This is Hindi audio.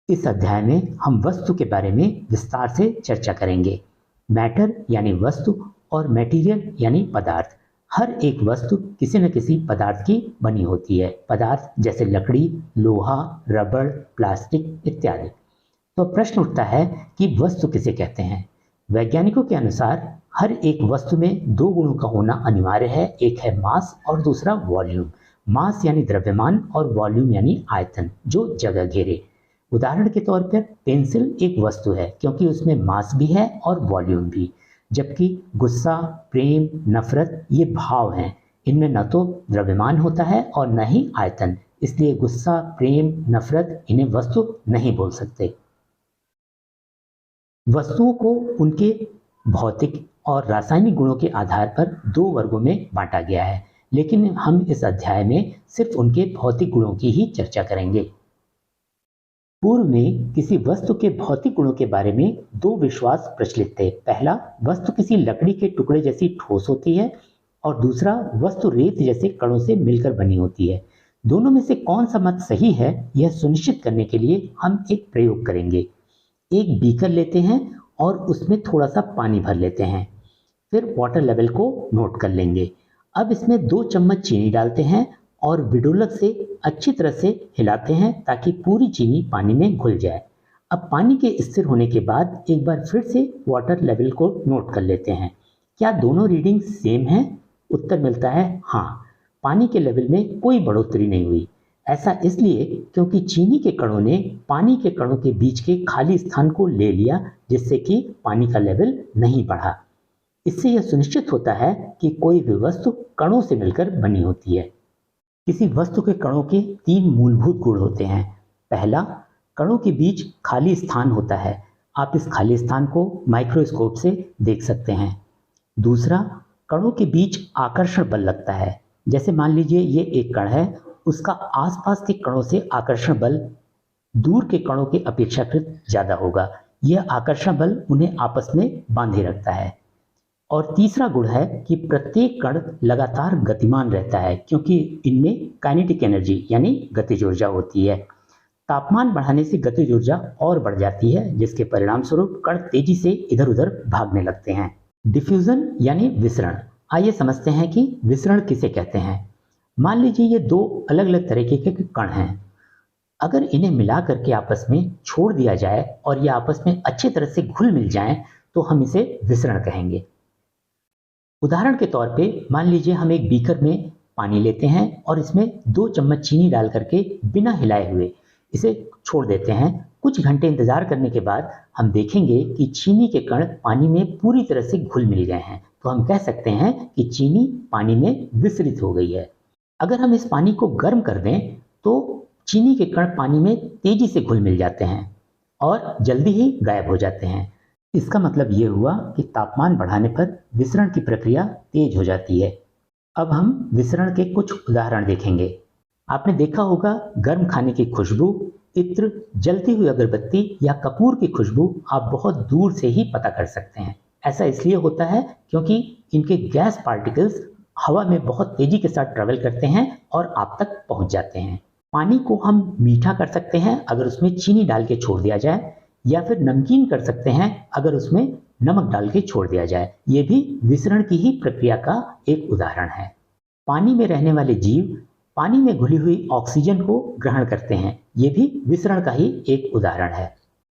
इस अध्याय में हम वस्तु के बारे में विस्तार से चर्चा करेंगे। मैटर यानी वस्तु और मटेरियल यानी पदार्थ। हर एक वस्तु किसी न किसी पदार्थ की बनी होती है। पदार्थ जैसे लकड़ी, लोहा, रबड़, प्लास्टिक इत्यादि। तो प्रश्न उठता है कि वस्तु किसे कहते हैं। वैज्ञानिकों के अनुसार हर एक वस्तु में दो गुणों का होना अनिवार्य है। एक है मास और दूसरा वॉल्यूम। मास यानी द्रव्यमान और वॉल्यूम यानी आयतन, जो जगह घेरे। उदाहरण के तौर पर पेंसिल एक वस्तु है क्योंकि उसमें मास भी है और वॉल्यूम भी। जबकि गुस्सा, प्रेम, नफरत ये भाव हैं। इनमें न तो द्रव्यमान होता है और न ही आयतन, इसलिए गुस्सा, प्रेम, नफरत इन्हें वस्तु नहीं बोल सकते। वस्तुओं को उनके भौतिक और रासायनिक गुणों के आधार पर दो वर्गों में बांटा गया है, लेकिन हम इस अध्याय में सिर्फ उनके भौतिक गुणों की ही चर्चा करेंगे। पूर्व में किसी वस्तु के भौतिक गुणों के बारे में दो विश्वास प्रचलित थे। पहला, वस्तु किसी लकड़ी के टुकड़े जैसी ठोस होती है और दूसरा, वस्तु रेत जैसे कणों से मिलकर बनी होती है। दोनों में से कौन सा मत सही है, यह सुनिश्चित करने के लिए हम एक प्रयोग करेंगे। एक बीकर लेते हैं और उसमें थोड़ा सा पानी भर लेते हैं, फिर वाटर लेवल को नोट कर लेंगे। अब इसमें 2 चम्मच चीनी डालते हैं और विडोलक से अच्छी तरह से हिलाते हैं ताकि पूरी चीनी पानी में घुल जाए। अब पानी के स्थिर होने के बाद एक बार फिर से वाटर लेवल को नोट कर लेते हैं। क्या दोनों रीडिंग सेम हैं? उत्तर मिलता है हाँ, पानी के लेवल में कोई बढ़ोतरी नहीं हुई। ऐसा इसलिए क्योंकि चीनी के कणों ने पानी के कणों के बीच के खाली स्थान को ले लिया, जिससे कि पानी का लेवल नहीं बढ़ा। इससे यह सुनिश्चित होता है कि कोई भी वस्तु कणों से मिलकर बनी होती है। किसी वस्तु के कणों के 3 मूलभूत गुण होते हैं। पहला, कणों के बीच खाली स्थान होता है। आप इस खाली स्थान को माइक्रोस्कोप से देख सकते हैं। दूसरा, कणों के बीच आकर्षण बल लगता है। जैसे मान लीजिए ये एक कण है, उसका आसपास के कणों से आकर्षण बल दूर के कणों के अपेक्षाकृत ज़्यादा होगा। यह आकर्षण बल उन्हें आपस में बांधे रखता है। और तीसरा गुण है कि प्रत्येक कण लगातार गतिमान रहता है क्योंकि इनमें काइनेटिक एनर्जी यानी गतिज ऊर्जा होती है। तापमान बढ़ाने से गतिज ऊर्जा और बढ़ जाती है, जिसके परिणाम स्वरूप कण तेजी से इधर उधर भागने लगते हैं। डिफ्यूजन यानी विसरण। आइए समझते हैं कि विसरण किसे कहते हैं। मान लीजिए ये 2 अलग अलग तरीके के कण हैं। अगर इन्हें मिला करके आपस में छोड़ दिया जाए और ये आपस में अच्छी तरह से घुल मिल जाएं, तो हम इसे विसरण कहेंगे। उदाहरण के तौर पे मान लीजिए हम एक बीकर में पानी लेते हैं और इसमें 2 चम्मच चीनी डाल करके बिना हिलाए हुए इसे छोड़ देते हैं। कुछ घंटे इंतजार करने के बाद हम देखेंगे कि चीनी के कण पानी में पूरी तरह से घुल मिल गए हैं। तो हम कह सकते हैं कि चीनी पानी में विसरित हो गई है। अगर हम इस पानी को गर्म कर दें तो चीनी के कण पानी में तेजी से घुल मिल जाते हैं और जल्दी ही गायब हो जाते हैं। इसका मतलब ये हुआ कि तापमान बढ़ाने पर विसरण की प्रक्रिया तेज हो जाती है। अब हम विसरण के कुछ उदाहरण देखेंगे। आपने देखा होगा गर्म खाने की खुशबू, इत्र, जलती हुई अगरबत्ती या कपूर की खुशबू आप बहुत दूर से ही पता कर सकते हैं। ऐसा इसलिए होता है क्योंकि इनके गैस पार्टिकल्स हवा में बहुत तेजी के साथ ट्रेवल करते हैं और आप तक पहुंच जाते हैं। पानी को हम मीठा कर सकते हैं अगर उसमें चीनी डाल के छोड़ दिया जाए, या फिर नमकीन कर सकते हैं अगर उसमें नमक डाल के छोड़ दिया जाए। ये भी विसरण की ही प्रक्रिया का एक उदाहरण है। पानी में रहने वाले जीव पानी में घुली हुई ऑक्सीजन को ग्रहण करते हैं। ये भी विसरण का ही एक उदाहरण है।